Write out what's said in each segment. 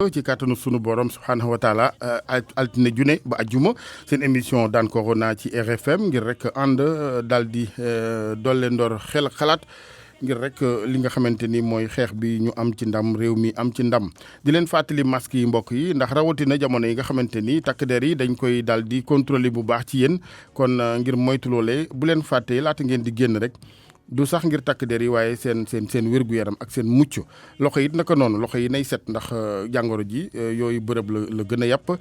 suba ci kàttanu sunu borom subhaanahu wa taala altine june ba ajjuma seen émission daan corona ci RFM ngir rek ànd daal di dolle ndoor xel xalaat ngir rek li nga xamante ni mooy xeex bi ñu am ci ndam réew mi am ci ndam di leen fàttali masque yi mbokk yi ndax rawatina jamono yi nga xamante ni takk der yi dañ koy daal di contrôler bu baax ci yéen kon ngir moytu loolee bu leen fàttee laata ngeen di génn rek du sax ngir takk der yi waaye seen wér-gu-yaram ak seen mucc loxo yi naka noonu loxo yi nay set ndax jàngoro ji yooyu bërëb la gën a yàpp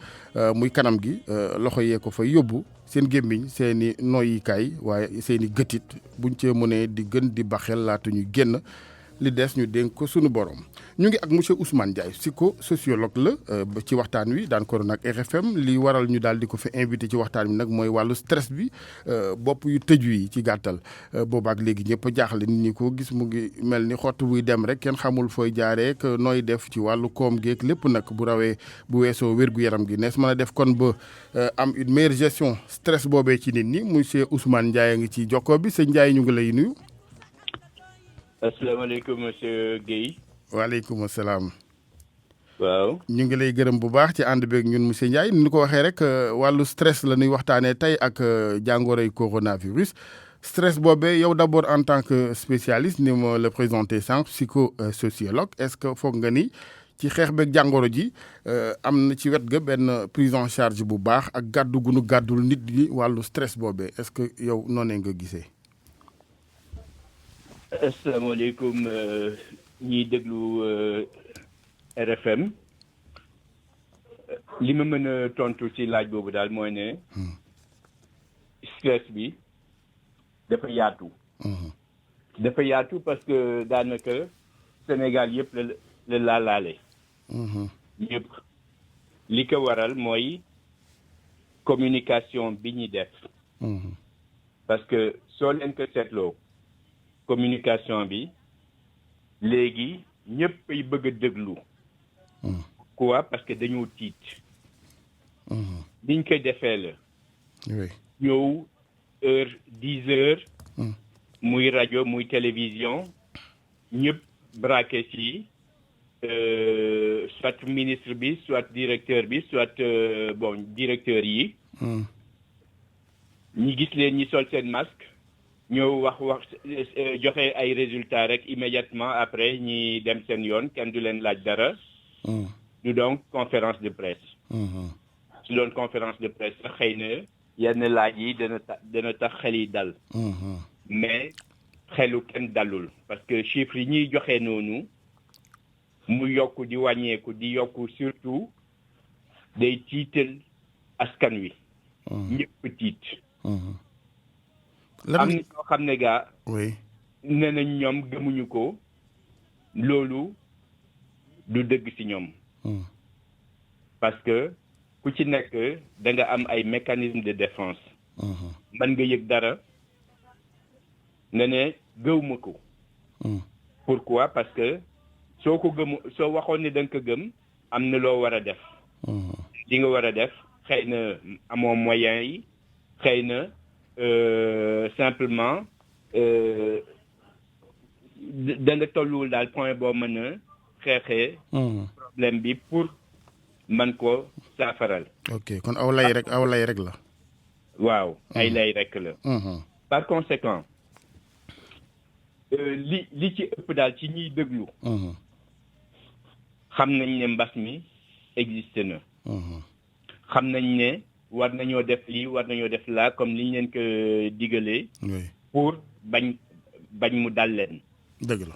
muy kanam gi loxo yee ko fay yóbbu seen gémmiñ seen i noyyikaay waaye seen i gëtit buñ cee mënee di gën di baxel laata ñu génn li des ñu dénk ko suñu borom ñu ngi ak monsieur Ousmane Ndiaye psychosociologue la ci waxtaan wi daan corona ak RFM li waral ñu daal di ko fi invité ci waxtaan wi nag mooy wàllu stress bi bopp yu tëju yi ci gàttal boobaak léegi ñëpp a jaaxle nit ñi ko gis mu ngi mel ni xott buy dem rek kenn xamul fooy jaaree que nooy def ci wàllu koom geek lépp nag bu rawee bu weesoo wér-gu-yaram gi nees mën a def kon ba am une meilleure gestion stress boobee ci nit ñi monsieur Ousmane Ndiaye a ngi ci jokkoo bi sëñ Ndiaye ñu ngi lay nuyu. asalaamaaleykum monsieur Guèye. waaleykum salaam. waaw. ñu ngi lay gërëm bu baax ci ànd beeg ñun monsieur Ndiaye ni ko waxee rek wàllu stress la ñuy waxtaanee tey ak jàngoroy coronavirus. stress boobee yow d'abord en tant que spécialiste ni ma la présenté sànq psychosociologue est-ce que foog nga ni ci xeex beeg jàngoro ji am na ci wet ga benn prise en charge bu baax ak gàddu gu nu gàddul nit ñi wàllu stress boobee est-ce que yow noonee nga gisee. asalaamaaleykum ñiy déglu RFM li ma mën a tontu ci laaj boobu daal mooy ne stress bi dafa yaatu. dafa yaatu parce que daanaka Sénégal yëpp la laalaale. yëpp li ko waral mooy communication bi ñuy def. parce que soo leen ko seetloo. communication bi léegi ñëpp ay bëgg a déglu. quoi parce que dañoo tiit. biñ koy defee la. oui ñëw heure 10 heures. muy rajo muy télévision ñëpp braqué ci soit ministre bi soit directeur bi soit directeur yi. ñi gis leen ñi sol seen masque. ñëw wax joxe ay résultats rek immédiatement après ñi dem seen yoon kenn du leen laaj dara. du donc conférence de presse. su doon conférence de presse sax xëy na yenn laaj yi dana tax xel yi dal. mais xelu kenn dalul parce que chiffres yi ñuy joxe noonu mu yokk di wàññeeku di yokk surtout day tiital askan wi. ñëpp tiit. am na ñoo xam ne gaa. oui. nee nañ ñoom gëmuñu ko loolu du dëgg ci ñoom. parce que ku ci nekk da nga am ay mécanismes de défense. mën nga yëg dara nga ne gëwuma ko. pourquoi parce que soo ko gëmu soo waxoon ne da nga ko gëm am na loo war a def. li nga war a def xëy na amoo moyens yi xëy na. Simplement da nga tolluwul daal point boo mën a xeexee problème bi pour man ko saafaral. ok kon aw lay rek la. waaw ay lay rek la. par conséquent li ci ëpp daal ci ñiy déglu. xam nañ ne mbas mi existe na. xam nañ ne. war nañoo def lii war nañoo def laa comme liñ leen ko digalee. pour bañ mu dal leen. dëgg la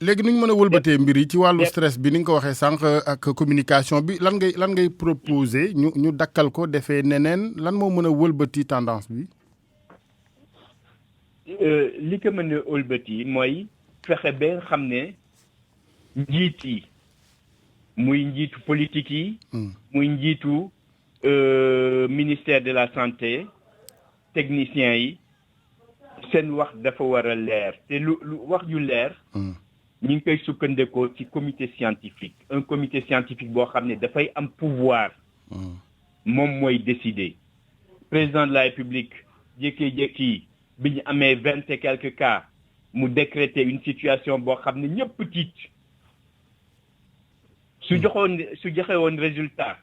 léegi nu ñu mën a wëlbatee mbir yi ci wàllu stress bi ni nga ko waxee sànq ak communication bi lan ngay proposer ñu dakkal ko defee neneen lan moo mën a wëlbati tendance bi. li ko mën a wëlbati mooy fexe ba nga xam ne njiit yi muy njiitu politique yi. muy njiitu. Ministère de la santé techniciens yi seen wax dafa war a leer te lu wax ju leer. ñu ngi koy sukkandekoo ci comité scientifique un comité scientifique boo xam ne dafay am pouvoir. moom mooy décider. président de la République jékki-jékki bi ñu amee 20 et quelques cas mu décréter une situation boo xam ne ñëpp tiit su joxe woon résultat.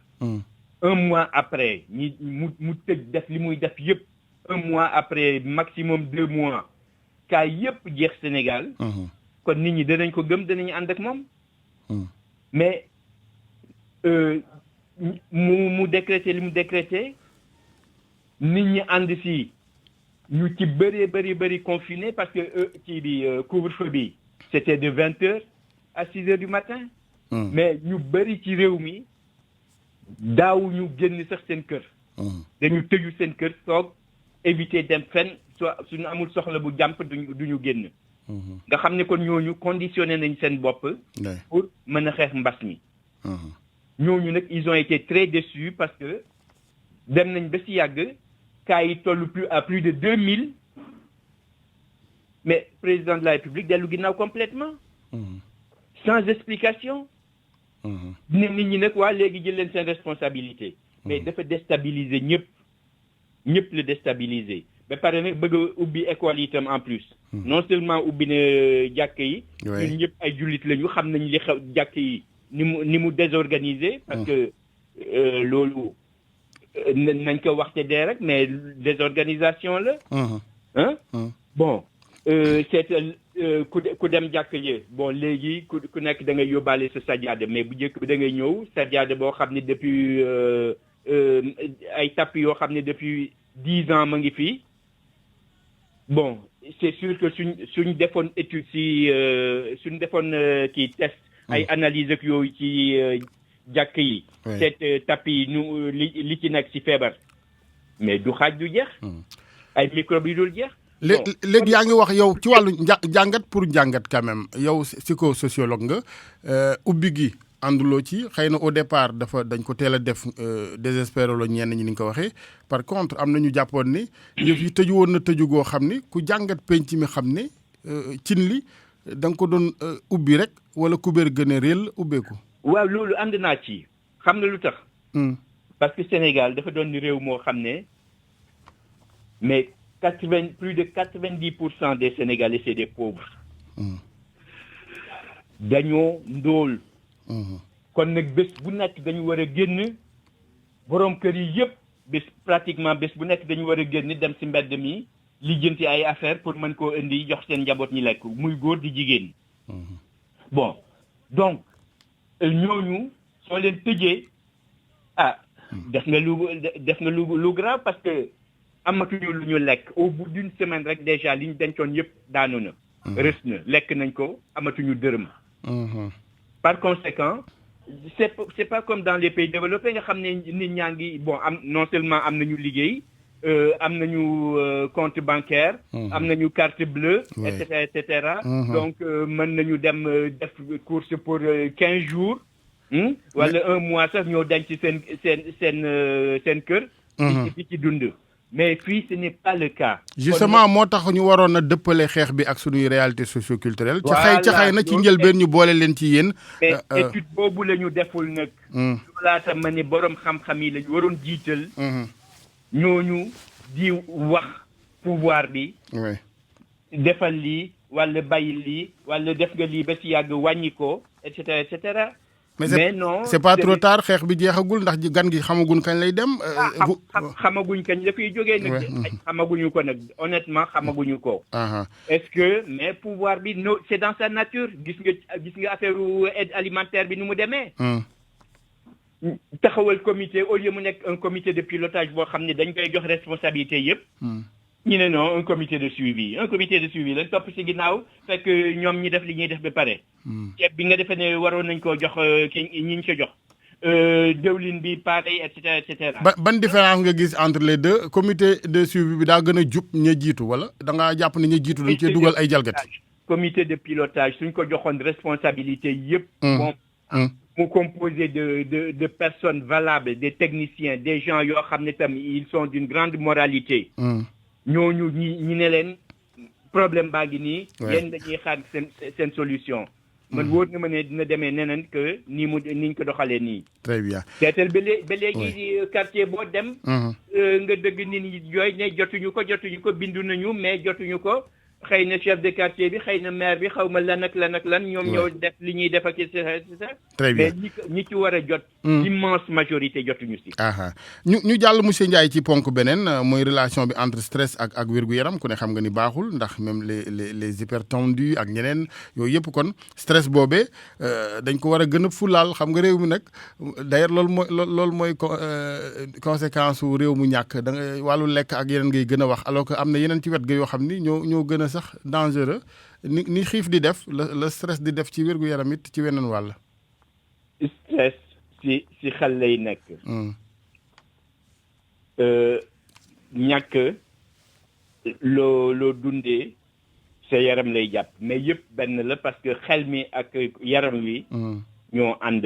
un mois après mu tëj def li muy def yëpp un mois après maximum 2 mois cas yëpp jeex Sénégal. kon nit ñi danañ ko gëm danañ ànd ak moom. mais mu décrété li mu décrété nit ñi ànd si ñu ci bëri confiné parce que kii bi couvre-feu bi c'était de 20h à 6h du matin. mais ñu bëri ci réew mi daaw ñu génn sax seen kër. dañu tëju seen kër toog éviter dem fenn soit suñu amul soxla bu jàmp duñu génn. nga xam ne kon ñooñu conditionné nañ seen bopp. pour mën a xeex mbas mi. ñooñu nag ils ont été très déçus parce que dem nañ ba si yàgg cas yi toll à plus de 2000 mais président de la République dellu ginnaaw complètement. sans explication. nit ñi nag waa léegi jël leen seen responsabilité. mais dafa déstabiliser ñëpp la déstabiliser ba pare nag bëgg a ubbi école yi itam en plus. non seulement ubbi na jàkk yi. ñun ñëpp ay jullit lañu xam nañ li xew jàkk yi ni mu désorganisé. parce que loolu nañ ko waxte dee rek mais désorganisation la. bon c'est ku dem jàkk ji bon léegi ku nekk da ngay yóbbaale sa sajaada mais bu njëkk bi da ngay ñëw sajaada boo xam ne depuis ay tapp yoo xam ne depuis 10 ans ma ngi fii bon c'est sûr que suñ defoon étude si suñ defoon kii test ay analyse ak yooyu ci jàkk yi seet tapp yi nu li ci nekk si feebar mais du xaaj du jeex ay microbe yi dul jeex. léegi yaa ngi wax yow ci wàllu jàngat pour jàngat quand même yow psychosociologue nga ubbi gi ànduloo ci xëy na au départ dañ ko teel a def désespéré la ñenn ñi ni nga ko waxee par contre am na ñu jàppoon ni yëf yi tëju woon na tëju goo xam ni ku jàngat penc mi xam ne cin li da nga ko doon ubbi rek wala kubéer gën a réel ubbeeku. waaw loolu ànd naa ci xam nga lu tax. parce que Sénégal dafa doon réew moo xam ne mais plus de 90% des Sénégalais c'est des pauvres. dañoo ndóol. kon nag bés bu nekk dañu war a génn borom kër yi yëpp pratiquement bés bu nekk dañu war a génn dem ci mbedd mi lijjanti ay affaire pour mën koo indi jox seen njaboot ñi lekk muy góor di jigéen. bon donc ñooñu soo leen tëjee def nga lu grave parce que amatuñu lu ñu lekk au bout d'une semaine rek déjà li ñu dencoon yëpp daanu na. rës na lekk nañ ko amatuñu dërëm. par conséquent c'est pas comme dans les pays développés nga xam ne nit ñaa ngi bon non seulement am nañu liggéey am nañu compte bancaire. am nañu carte bleue. et cetera. donc mën nañu dem def course pour 15 jours. wala 1 mois sax ñoo denc seen kër. di ci dund. mais fii ce n'est pas le cas. justement moo tax ñu waroon a dëppale xeex bi ak suñuy réalité socioculturelle. ca xëy na ci njëlbeen ñu boole leen ci yéen. mais étude boobu la ñu deful nag. laata ma ne borom xam-xam yi lañu waroon jiital. ñooñu di wax pouvoir bi. defal lii wala bàyyi lii wala def nga lii ba ci yàgg wàññi ko et cetera et cetera. mais non c'est pas trop tard xeex bi jeexagul ndax gan gi xamaguñ kañ lay dem. xamaguñ kañ la fiy jógee nag. xamaguñu ko nag honnêtement xamaguñu ko. est-ce que mais pouvoir bi no c'est dans sa nature gis nga affaire aide alimentaire bi nu mu demee. taxawal comité au lieu mu nekk un comité de pilotage boo xam ne dañ koy jox responsabilité yëpp. ñu ne non un comité de suivi lañ topp ci ginnaaw fekk ñoom ñi def li ñuy def ba pare. ceeb bi nga defee ne waroon nañ koo jox ñi ñu ko jox. dëwlin bi pareil et cetera. ban différence nga gis entre les deux comité de suivi bi daa gën a jub ña jiitu wala da ngaa jàpp ne ña jiitu dañ cee dugal ay jalgati. comité de pilotage suñ ko joxoon responsabilité yëpp. mu composé de personnes valables des techniciens des gens yoo xam ne tam ils sont d'une grande moralité. ñooñu ñi ne leen problème baa ngi nii. yéen dañuy xaar seen solution. man wóor na ma ne dina demee neneen que niñ ko doxalee nii. très bien. seetal ba léegi quartier boo dem. nga dëgg nit ñi jooy ne jotuñu ko bindu nañu mais jotuñu ko xëy na chef de quartier bi xëy na maire bi xaw ma lan ak lan ñoom ñoo def li ñuy def ak très bien mais ñi ci war a jot l'immense majorité jotuñu si ñu jàll monsieur Ndiaye ci ponk beneen mooy relation bi entre stress ak wér-gu-yaram ku ne xam nga ni baaxul ndax même les hypertendus ak ñeneen yooyu yëpp kon stress boobee dañ ko war a gën a fulaal xam nga réew mi nag d'ailleurs loolu mooy conséquence su réew mu ñàkk da nga wàllu lekk ak yeneen ngay gën a wax alors que am na yeneen ci wet ga yoo xam ni ñoo gën a sax dangereux ni xiif di def la stress di def ci wér-gu-yaram it ci weneen wàll. stress si xel lay nekk. ñàkk loo dundee sa yaram lay jàpp mais yëpp benn la parce que xel mi ak yaram wi. ñoo ànd.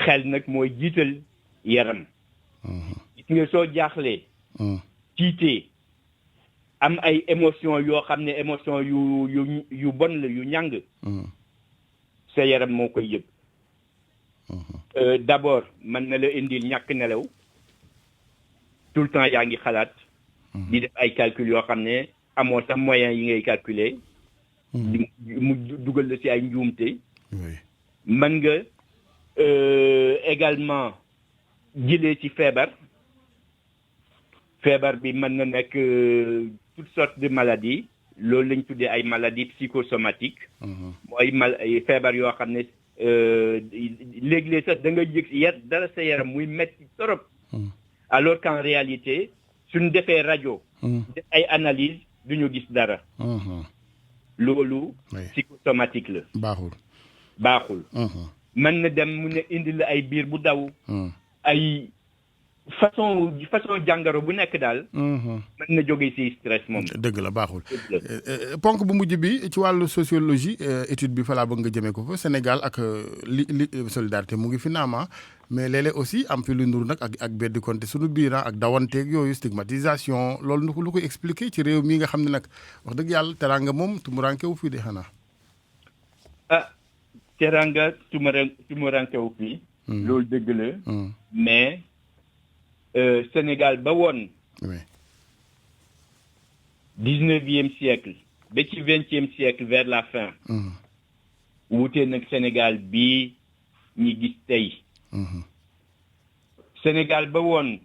xel nag mooy jiital yaram. gis nga soo jaaxlee. tiitee am ay émotion yoo xam ne émotion yu bon la yu ñàng. sa yaram moo koy yëg. d'abord mën na la indil ñàkk nelaw tout le temps yaa ngi xalaat. di def ay calcul yoo xam ne amoo sax moyen yi ngay calculer. mu dugal la ci ay njuumte. mën nga également jëlee ci feebar bi mën na nekk toutes sortes de maladies loolu lañ tuddee ay maladies psychosomatiques. mooy feebar yoo xam ne léeg-léeg sax da nga yëg dara sa yaram muy metti torop alors qu'en réalité suñ defee rajo def ay analyse duñu gis dara loolu psychosomatique la baaxul mën na dem mu ne indi la ay biir bu daw ay façon jàngoro bu nekk daal mën na jóge ci stress moom dëgg la baaxul ponk bu mujj bi ci wàllu sociologie étude bi fa laa bëgg nga jëmee ko fa Sénégal ak li solidarité mu ngi fi naama mais léeg-léeg aussi am fi lu ndur nag ak beddi konte suñu biir ak dawanteeg yooyu stigmatisation loolu lu koy expliquer ci réew mii nga xam ne nag wax dëgg yàlla teraanga moom tumurankewu fii de xanaa teraanga tumurankewu fii loolu dëgg la mais Sénégal ba woon 19e siècle ba ci 20e siècle vers la fin wuute nag Sénégal bii ñi gis tey Sénégal ba woon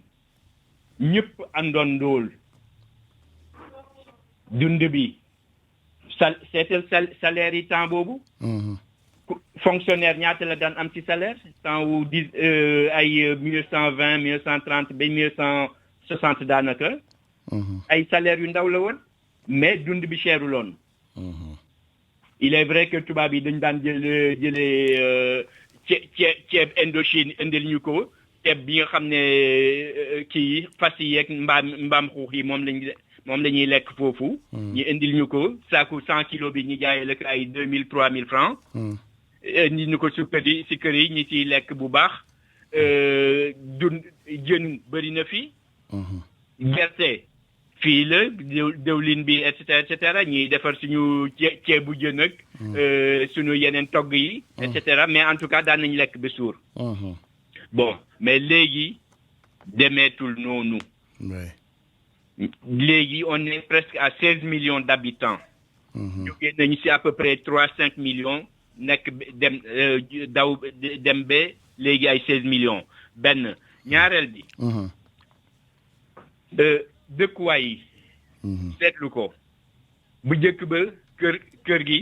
ñëpp àndoon ndóol dund bi seetal salaire yi temps boobu fonctionnaire ñaata la daan am ci salaire temps wu ay 1920 1930 ba 1960 daanaka ay salaire yu ndaw la woon mais dund bi cherul il est vrai que tubaab yi dañ daan jëlee ceeb Indochine indil ñu ko ceeb bi nga xam ne kii fas yi yeeg mbaam xuux yi moom la ñuy lekk foofu ñu indil ñu ko saaku 100 kilos bi ñu jaayee la ko ay 2000 3000 francs indi ñu ko si kër yi ñi ciy lekk bu baax jën bëri na fi gerte fii la dëwlin bi et cetera ñuy defar suñu ceebu jën ak suñu yeneen togg yi et cetera mais en tout cas daan nañ lekk ba suur bon mais léegi demeetul noonu léegi on est presque à 16 millions d'habitants jógee nañu si à peu près 3-5 millions nekk dem ba léegi ay 16 millions benn ñaareel bi dëkkuwaay yi seetlu ko bu njëkk ba kër gi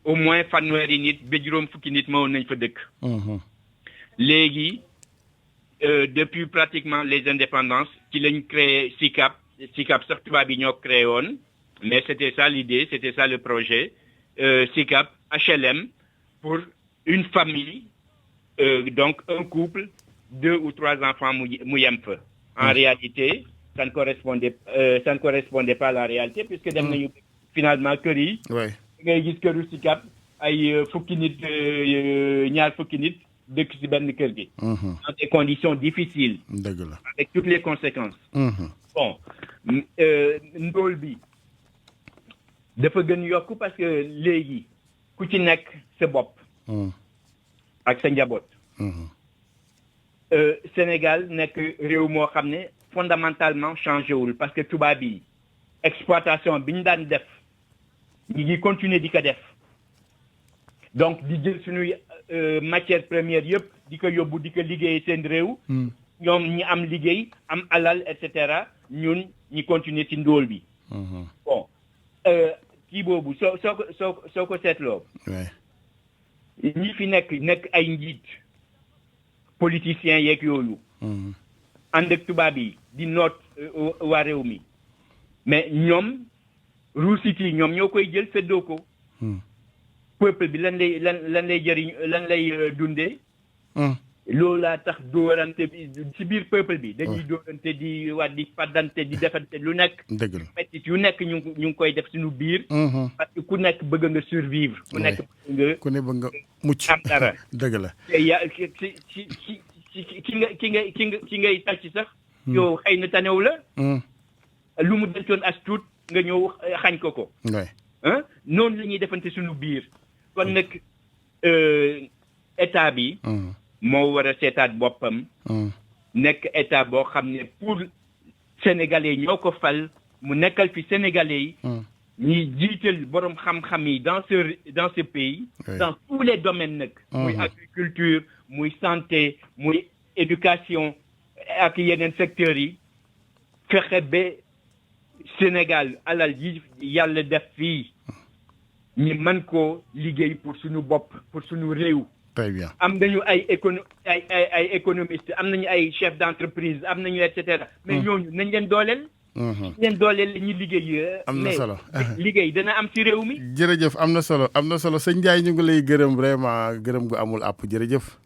au moins fanweeri nit ba juróom fukki nit moo nañ fa dëkk léegi depuis pratiquement les indépendances ci lañ créé SICAP sax tubaab yi ñoo créé woon mais c'était ça l'idée c'était ça le projet SICAP HLM pour une famille donc un couple 2 ou 3 enfants mu yem fa en réalité ça ne correspondait pas à la réalité puisque dem nañu finalement kër yi ngay gis këru SICAP ay fukki nit ñaar fukki nit dëkk ci benn kër gi dans des conditions difficiles avec toutes les conséquences bon ndóol bi dafa gën yokk parce que léegi ku ci nekk sa bopp ak sa njaboot Sénégal nekk réew moo xam ne fondamentalement changé wul parce que tubaab yi exploitation bi ñu daan def ñi ngi continuer di ko def donc di jël suñuy matière première yëpp di ko yóbbu di ko liggéey seen réew ñoom ñi am liggéey am alal et cetera ñun ñi continuer ci ndóol bi bon kii boobu soo ko seetloo ñi fi nekk ay njiit politiciens yeeg yooyu ànd ak tubaab yi di noot waa réew mi mais ñoom ruusit yi ñoom ñoo koy jël séddoo ko peuple bi lan lay jëriñ lan lay dundee loolu laa tax dóorante bi ci biir peuple bi dañuy dóorante di di faddante di defante lu nekk mettit yu nekk ñu ngi koy def suñu biir parce que ku nekk bëgg nga survivre ku ne bëgg nga mucc am dara dëgg la te ki ngay tàcc sax yow xëy na tanew la lu mu dencoon as tuut nga ñëw xañ ko noonu la ñuy defante suñu biir kon nag état bi moo war a seetaat boppam nekk état boo xam ne pour sénégalais ñoo ko fal mu nekkal fi sénégalais yi ñuy jiital borom xam-xam yi dans ce pays dans tous les domaines nag muy agriculture muy santé muy éducation ak yeneen secteurs yi fexe ba Sénégal alal yi yàlla def fii ñu mën koo liggéey pour suñu bopp pour suñu réew très bien am nañu ay économiste am nañu ay chef d'entreprise am nañu et cetera mais ñooñu nañ leen dooleel ñu liggéey am na solo liggéey dana am ci réew mi jërëjëf am na solo sëñ Ndiaye ñu ngi lay gërëm vraiment gërëm gu amul àpp jërëjëf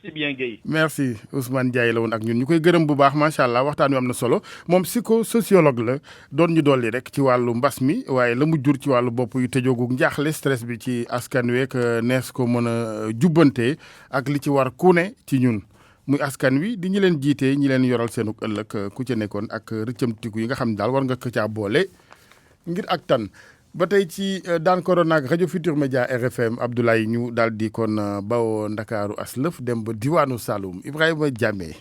c'est bien Guèye merci Ousmane Ndiaye la woon ak ñun ñu koy gërëm bu baax macha allah waxtaan wi am na solo moom psychosociologue la doon ñu dolli rek ci wàllu mbas mi waaye la mu jur ci wàllu bopp yu tëjoogu njaaxle stress bi ci askan wi ak nees ko mën a jubbante ak li ci war ku ne ci ñun muy askan wi di ñi leen jiite ñi leen yoral seenu ëllëg ku ca nekkoon ak rëccamtiku yi nga xam ne daal war nga ko caa boole ngir ak tan ba tey ci daan corona ak rajo Futur Média RFM Abdoulaye ñu daal di kon bawoo Ndakaaru aslëf dem ba diwaanu Saloum Ibrahima Diamé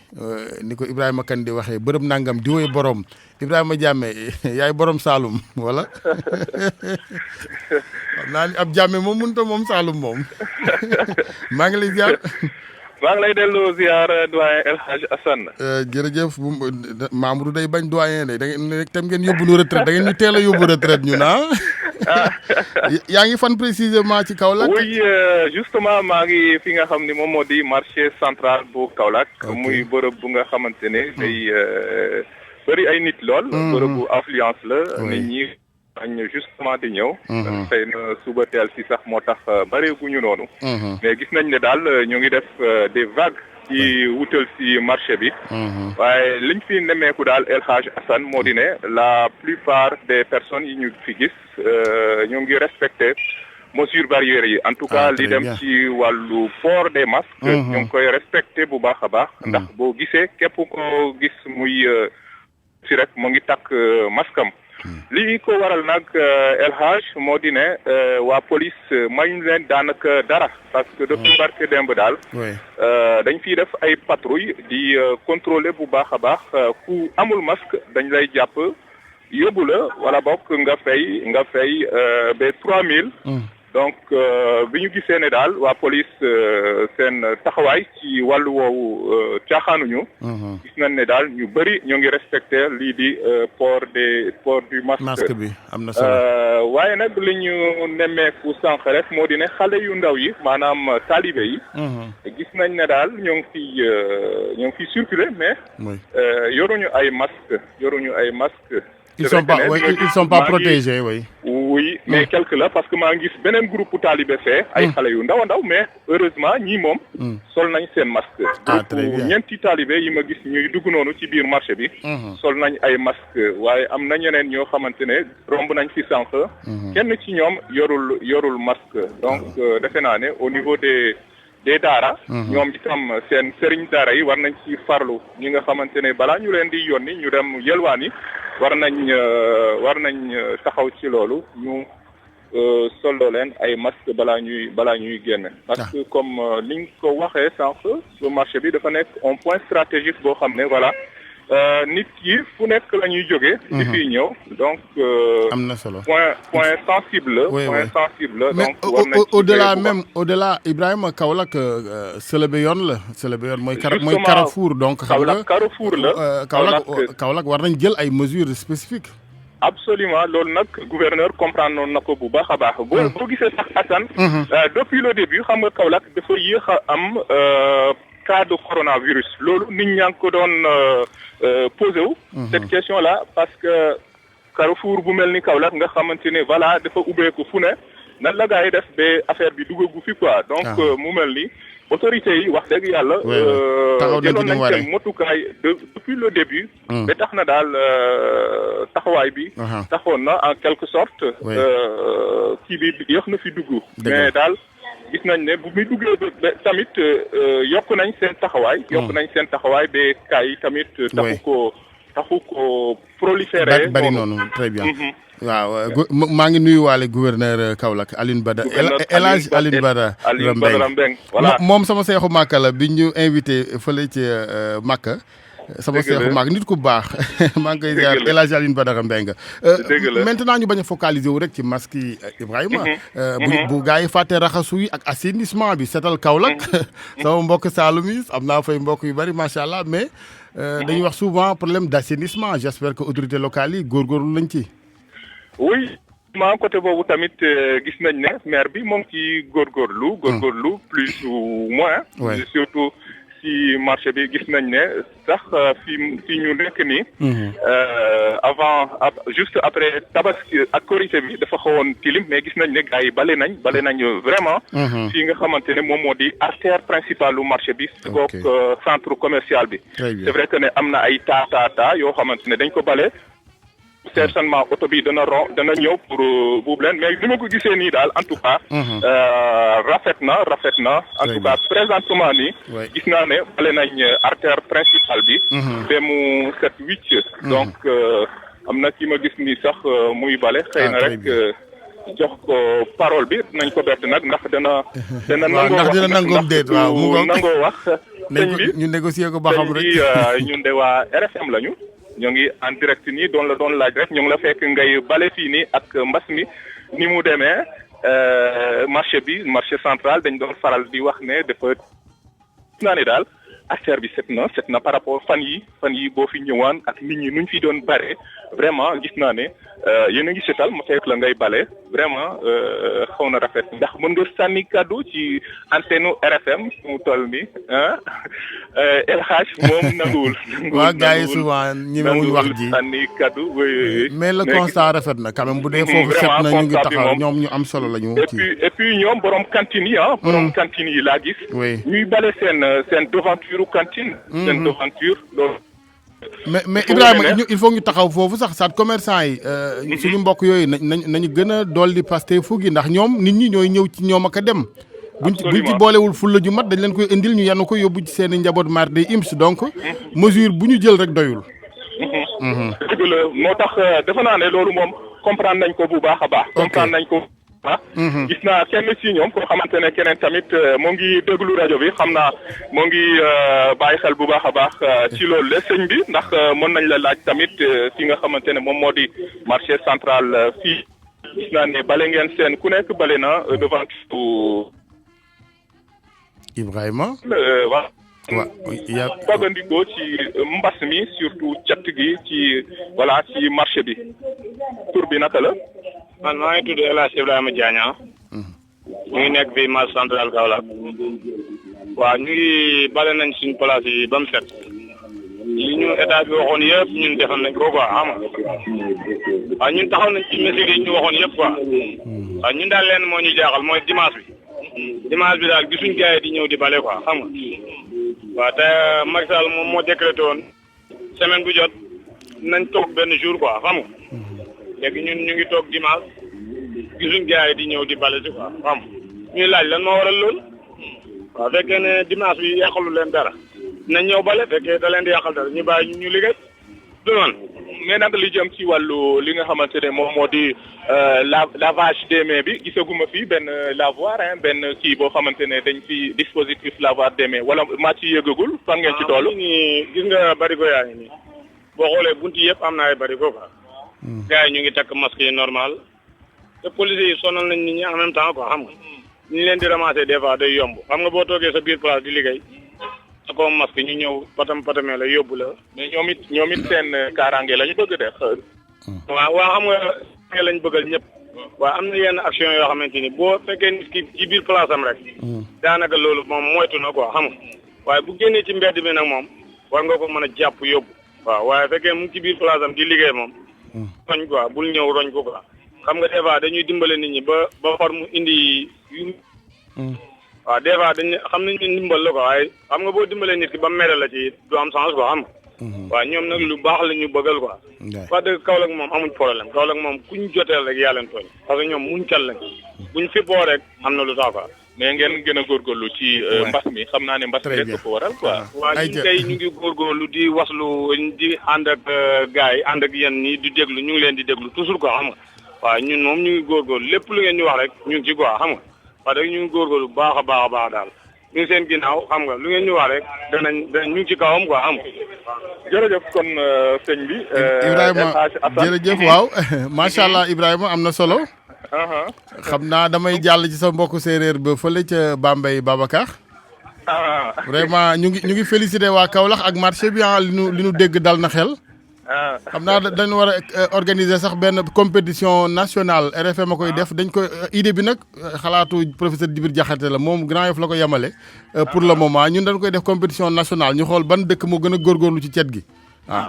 ni ko Ibrahima Kane di waxee bërëb nangam di woy borom Ibrahima Diamé yaay borom Saloum wala xam naa ni ab Diamé moom mënut a moom Saloum moom maa ngi lay ziar. maa ngi lay delloo ziar doyen El Hadj Assane. jërëjëf Mamadou day bañ doyen de da ngeen rek tam ngeen yóbbu nu retraite da ngeen ñu teel a yóbbu retraite ñu yaa ngi fan précisément ci Kaolack. oui justement maa ngi fi nga xam ni moom moo di marché central bu Kaolack. muy bërëb bu nga xamante ne day bëri ay nit lool. bërëb bu affluence la. nit ñi añ justement di ñëw. xëy na suba teel si sax moo tax bëreeguñu noonu. mais gis nañ ne daal ñu ngi def des vagues ci wutal si marché bi. waaye liñ fi nemmeeku daal El Hadj Assane moo di ne la plupart des personnes yi ñu fi gis ñu ngi respecté mesures barrières yi. en tout cas li dem ci wàllu port des masques. ñu ngi koy respecté bu baax a baax. ndax boo gisee képp ko gis muy si rek mu ngi takk masque am. li ko waral nag El Hadj moo di ne waa police mayuñ leen daanaka dara parce que depuis barke démb daal dañ fiy def ay patrouille di contrôler bu baax a baax ku amul masque dañ lay jàpp yóbbu la wala bokk nga fay ba 3000. donc bi ñu gisee ne daal waa police seen taxawaay ci wàllu woowu caaxaanuñu. gis nañ ne daal ñu bëri ñoo ngi respecté lii di port du masque bi am na solo. waaye nag li ñu nemmeeku sànq rek moo di ne xale yu ndaw yi maanaam taalibe yi. gis nañ ne daal ñoo ngi fi circuler mais. yoruñu ay masque. Ils sont pas protégés, oui. Oui, mais quelque là parce que maa ngi gis beneen groupe talibé fee ay xale yu ndaw mais heureusement ñii moom sol nañ seen masque. très bien ñeenti talibé yi ma gis ñuy dugg noonu ci biir marché bi. sol nañ ay masque waaye am na ñeneen ñoo xamante ne romb nañ fi sànq. kenn ci ñoom yorul masque. donc defe naa ne au niveau des daara. ñoom itam seen sëriñ daara yi war nañ ci farlu ñi nga xamante ne balaa ñu leen di yónni ñu dem yelwaani war nañ taxaw ci loolu ñu soldoo leen ay masque balaa ñuy génn. parce que comme liñ ko waxee sànq su marché bi dafa nekk un point stratégique boo xam ne voilà nit yi fu nekk la ñuy jógee. di fi ñëw donc. am na solo point sensible. oui point sensible la. mais donc au-delà Ibrahima Kaolack Selebe yoon la Selebe yoon mooy Carrefour donc. xam nga Carrefour la. Kaolack war nañ jël ay mesures spécifiques. absolument loolu nag gouverneur comprendre na ko bu baax a baax. boo gisee sax Assane. depuis le début xam nga Kaolack dafa yéex a am cas de coronavirus loolu nit ñaa ngi ko doon posé wu. cette question là parce que Carrefour bu mel ni Kaolack nga xamante ne voilà dafa ubbeeku fu ne nan la gaa yi def ba affaire bi duggagu fi quoi. donc mu mel ni autorités yi wax dëgg yàlla. jëloon nañ seen motukaay depuis le début. ba tax na daal taxawaay bi. taxoon na en quelque sorte. kii bi yéex na fi dugg. mais daal gis nañ ne bu muy duggee ba tamit yokk nañ seen taxawaay. yokk nañ seen taxawaay ba kaay yi tamit. taxu ko proliférer. bari noonu très bien. waaw maa ngi nuyuwaale gouverneur Kaolack Alioune Bada El Hadj Alioune Badara Mbengue voilà moom sama seexu Màkka la bi ñu invité fële ci Màkka sama seexu Màkka nit ku baax maa ngi koy ziar El Hadj Alioune Badara Mbengue maintenant ñu bañ a focaliser wu rek ci masque yi Ibrahima bu gaa yi fàtte raxasu yi ak assainissement bi setal Kaolack sama mbokk Saloum yi am naa fay mbokk yu bari macha allah mais dañuy wax souvent problème d'assainissement j'espère que autorités locales yi góorgóorlu lañ ci. oui côté boobu tamit gis nañ ne maire bi moom ci góorgóorlu plus ou moins. surtout si marché bi gis nañ ne sax fi ñu nekk nii. juste après tabaski ak korité bi dafa xawoon tilim mais gis nañ ne gars yi bale nañ vraiment. fii nga xamante ne moom moo di artère principale lu marché bi. kook centre commercial bi. c'est vrai que ne am na ay taa yoo xamante ne dañ ko bale. certainement oto bi dana ñëw pour buubu leen mais li ma ko gisee nii daal en tout cas. rafet na en tout cas présentement nii. gis naa ne bale nañ artère principale bi. ba mu set wicc. donc am na ki ma gis nii sax muy bale. xëy na rek jox ko parole bi nañ ko bett nag ndax dana nangoo déet waaw mu nangoo wax. sëñ bi ñu négocier ko ba xam rek ñun de waa RFM lañu. ñoo ngi en direct nii doon laaj rek ñoo ngi la fekk ngay bale fii nii ak mbas mi ni mu demee marché central dañ doon faral di wax ne dafa naa ne daal affaire bi set na par rapport fan yi boo fi ñëwaan ak nit ñi nuñ fi doon bare vraiment gis naa ne yéen a ngi setal ma fekk la ngay bale vraiment xaw na rafet ndax mën nga sànni kaddu ci antenne RFM mu toll ni El Hadj moom nanguwul. waa gars yi souvent ñemewuñ wax ji sànni kaddu. mais le constat rafet na quand même bu dee foofu set na ñu ngi taxaw ñoom ñu am solo la ñu. et puis ñoom borom cantine yi borom cantine yi laa gis. ñuy bale seen devanture cantine. seen devanture loolu. mais Ibrahima il faut ñu taxaw foofu sax saat commerçant yi suñu mbokk yooyu nañu gën a dolli Pastef gi ndax ñoom nit ñi ñooy ñëw ci ñoom ak a dem. buñ ci boolewul fulla ju mat dañ leen koy indil ñu yanu ko yóbbu ci seen i njaboot mar day ims donc mesure bu ñu jël rek doyul. dëgg la moo tax defe naa ne loolu moom comprendre nañ ko bu baax a baax. comprendre nañ ko. gis naa kenn ci ñoom koo xamante ne keneen tamit moo ngi déglu rajo bi xam naa moo ngi bàyyi xel bu baax a baax ci loolu la sëñ bi ndax mën nañ la laaj tamit fi nga xamante ne moom moo di marché central fii gis naa ne bale ngeen seen ku nekk bale na devant Ibrahima waaw fagandikoo ci mbas mi surtout cat gi ci marché bi tur bi naka la. man maa ngi tudd El Hadj Ibrahima Diagne ñu ngi nekk fii marché central Kaolack waaw ñu ngi bale nañ suñ place yi ba mu set li ñu état bi waxoon yëpp ñun defal nañ ko quoi xam nga waaw ñun taxaw nañ ci mesures yi ñu waxoon yëpp quoi waaw ñun daal leen moo ñu jaaxal mooy dimanche bi daal gisuñ gars yi di ñëw di bale quoi xam nga waaw te Macky Sall moom moo décrété woon semaine bu jot nañ toog benn jour quoi xam nga léegi ñun ñu ngi toog dimanche gisuñ gars yi di ñëw di bale si quoi xam ñuy laaj lan moo waral loolu waaw fekkee ne dimanche bi yàqalu leen dara nañ ñëw bale fekkee da leen di yàqal dara ñu bàyyi ñu liggéey du noonu. mais nag li jëm ci wàllu li nga xamante ne moom moo di lavage des mains bi gisaguma fi benn lavoir benn kii boo xamante ne dañ fi dispositif lavoir des mains wala maa ci yëgagul fan ngeen ci toll. nii gis nga barigo yaa ngi nii boo xoolee buntu yëpp am na ay bari ko quoi. gars yi ñu ngi takk masque yi normal te policiers yi sonal nañ nit ñi en même temps quoi xam nga ñu leen di ramasser des fois day yomb xam nga boo toogee sa biir place di liggéey akoo masque ñu ñëw patamee la yóbbu la. mais ñoom it seen kaaraange la ñu bëgg def. waaw xam nga lañ bëggal ñëpp. waaw am na yenn action yoo xamante ni boo fekkee nit ki ci biir place am rek. daanaka loolu moom moytu na quoi xam nga waaye bu génnee ci mbedd bi nag moom war nga ko mën a jàpp yóbbu. waaw waaye fekkee mu ngi ci biir place am di liggéey moom. roñ quoi bul ñëw roñ ko quoi. xam nga des fois dañuy dimbale nit ñi ba far mu indi yu. waaw des fois dañuy xam nañ ne ndimbal la quoi waaye xam nga boo dimbalee nit ki ba mere la ci du am sens quoi xam nga. waaw ñoom nag lu baax la ñu bëggal quoi. wax dëgg Kaolack moom amuñ problème Kaolack moom ku ñu joteel rek yaa leen tooñ parce que ñoom muñ cal lañ buñ fippoo rek am na lu tax quoi. mais ngeen gën a góorgóorlu ci mbas mi xam naa ne mbas mi rek ko waral quoi. waaw ñun tey ñu ngi góorgóorlu di waslu di ànd ak gars yi ànd ak yéen ñi di déglu ñu ngi leen di déglu toujours quoi xam nga waaw ñun moom ñu ngi góorgóorlu lépp lu ngeen di wax rek ñu ngi ci quoi xam nga wax dëgg ñu ngi góorgóorlu baax a baax daal ñu ngi seen ginnaaw xam nga lu ngeen ñu wax rek danañ ñu ngi ci kawam quoi xam nga. jërëjëf kon sëñ bi. Ibrahima jërëjëf waaw macha allah Ibrahima am na solo. xam naa damay jàll ci sa mbokku séeréer ba fële ca Bambey Babacar. vraiment ñu ngi félicité waa Kaolack ak marché bi li nu dégg dal na xel. xam naa dañu war a organiser sax benn compétition nationale RFM a koy def dañ ko idée bi nag xalaatu professeur Djibril Diakhaté la moom Grand Yoff la ko yemale. pour le moment ñun dañ koy def compétition nationale ñu xool ban dëkk moo gën a góorgóorlu ci cet gi.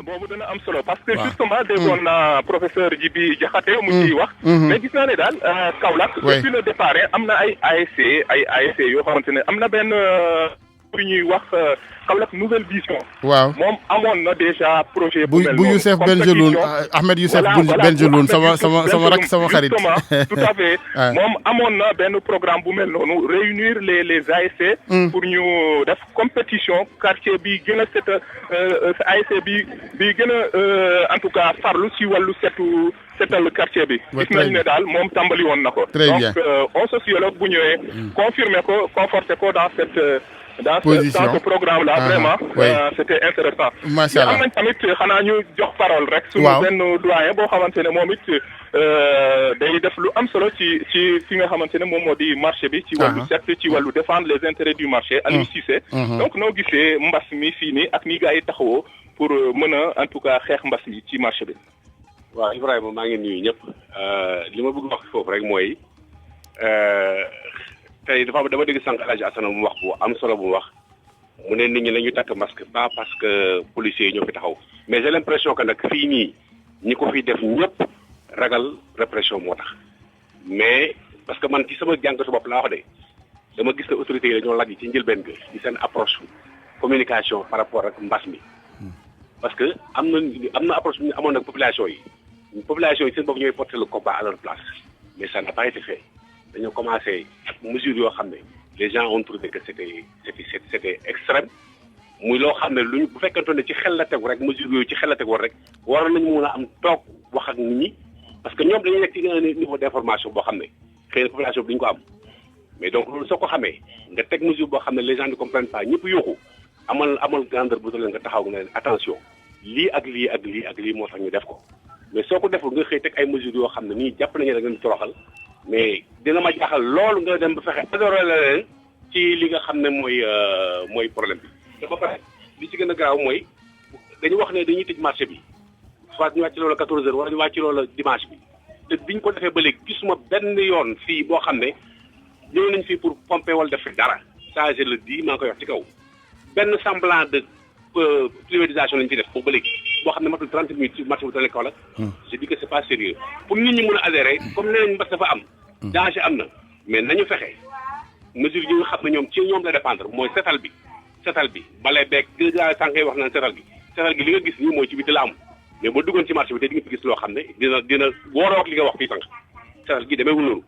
boobu dana am solo parce que justement déggoon na professeur Djibi Diakhaté mu ciy wax. mais gis naa ne daal Kaolack. depuis le départ am na ay ASC yoo xamante ne am na benn bu ñuy wax Kaolack nouvelle vision. waaw moom amoon na déjà projet. bu Youssef Benjeloun Ahmed Youssef Benjeloun sama rak sama xarit. tout à fait moom amoon na benn programme bu mel noonu réunir les ASC. pour ñu def compétition quartier bi gën a set ASC bi gën a en tout cas farlu ci wàllu setal quartier bi. gis nañu ne daal moom tàmbali woon na ko. donc un sociologue bu ñëwee. confirmer ko conforter ko dans ce programme là vraiment c'était intéressant. macha allah am nañ tamit xanaa ñu jox parole rek. suñu benn doyen boo xamante ne moom it day def lu am solo ci fi nga xamante ne moom moo di marché bi. ci wàllu set ci wàllu défendre les intérêts du marché. Aliou Cissé. donc noo gisee mbas mi fii nii ak ni gars yi taxawoo pour mën a en tout cas xeex mbas mi ci marché bi. waaw Ibrahima maa ngi nuyu ñëpp li ma bëgg wax foofu rek mooy. tey dama dégg sànq El Hadj Assane mu wax bu am solo bu wax mu ne nit ñi nañu takk masque pas parce que policiers yi ñoo fi taxaw mais j'ai l'impression que nag fii nii ñi ko fi def ñëpp ragal répression moo tax mais parce que man ci sama jàngatu bopp laa wax de dama gis ne autorités yi dañoo laaj ci njëlbeen ga ci seen approche communication par rapport ak mbas mi parce que am na approche bi ñu amoon nag population yi seen bopp ñooy porter le combat à leur place mais ça n'a pas été fait. dañoo commencé ak mesures yoo xam ne les gens ont trouvé que c'était extrême muy loo xam ne luñu bu fekkante ne ci xel la tegu rek mesures yooyu ci xel la tegu rek waroon nañu mën a am toog wax ak nit ñi parce que ñoom dañuy nekk ci un niveau d'information boo xam ne xëy na population bi duñu ko am mais donc loolu soo ko xamee nga teg mesure boo xam ne les gens ne comprennent pas ñëpp yóoxu amal grandeur bu leen nga taxaw nga ne attention lii ak lii moo tax ñu def ko mais soo ko deful nga xëy teg ay mesures yoo xam ne nii jàpp nañu da ngeen toroxal mais dina ma jaaxal loolu nga dem ba fexe adoré la leen ci li nga xam ne mooy problème bi. te ba pare li ci gën a garaaw mooy dañu wax ne dañuy tëj marché bi soit ñu wàcc loola 14h wala ñu wàcc loola dimanche bi te biñ ko defee ba léegi gisuma benn yoon fii boo xam ne ñëw nañ fii pour pomper wala def dara ça je le dis maa ngi koy wax ci kaw benn semblant de privatisation lañ fi def boobu ba léegi boo xam ne matul 30 minutes ci marché bu dalee Kaolack. je dis que c'est pas sérieux pour nit ñi mën a adhérer comme nee nañ mbas dafa am. danger am na mais nañu fexe mesure yi nga xam ne ñoom ci ñoom la dépendre mooy setal bi bale beeg gaa sànq wax naan setal gi li nga gis nii mooy ci biti la am mais boo duggoon ci marché bi te di nga fi gis loo xam ne dina wooroo ak li nga wax fii sànq setal gi demeewul noonu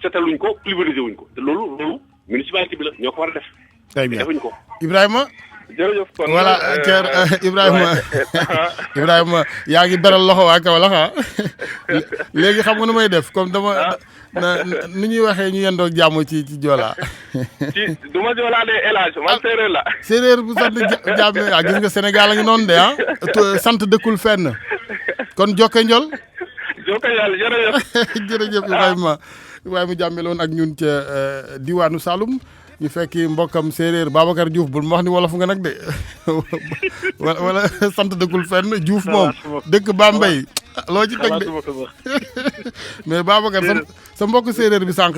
setaluñ ko pulvériser wuñ ko te loolu municipalité bi la ñoo ko war a def. très bien defuñ ko. Ibrahima jërëjëf kon voilà Thier Ibrahima yaa ngi beral loxo waa Kaolack léegi xam nga nu may def comme dama ni ñuy waxee ñu yendoog jàmm ci Joola. du ma Joola de El Hadj man séeréer la. séeréer bu sant jàmm gis nga Sénégal a ngi noonu de sant dëkkul fenn kon jokke njol. jokke njol jërëjëf. jërëjëf Ibrahima Diamé la woon ak ñun ca diwaanu Saloum. ñu fekki mbokkam séeréer Babacar Diouf bul ma wax ni wolof nga nag de wala sant dëkkul fenn Diouf moom dëkk Bambey loo ci teg de mais Babacar sa mbokk séeréer bi sànq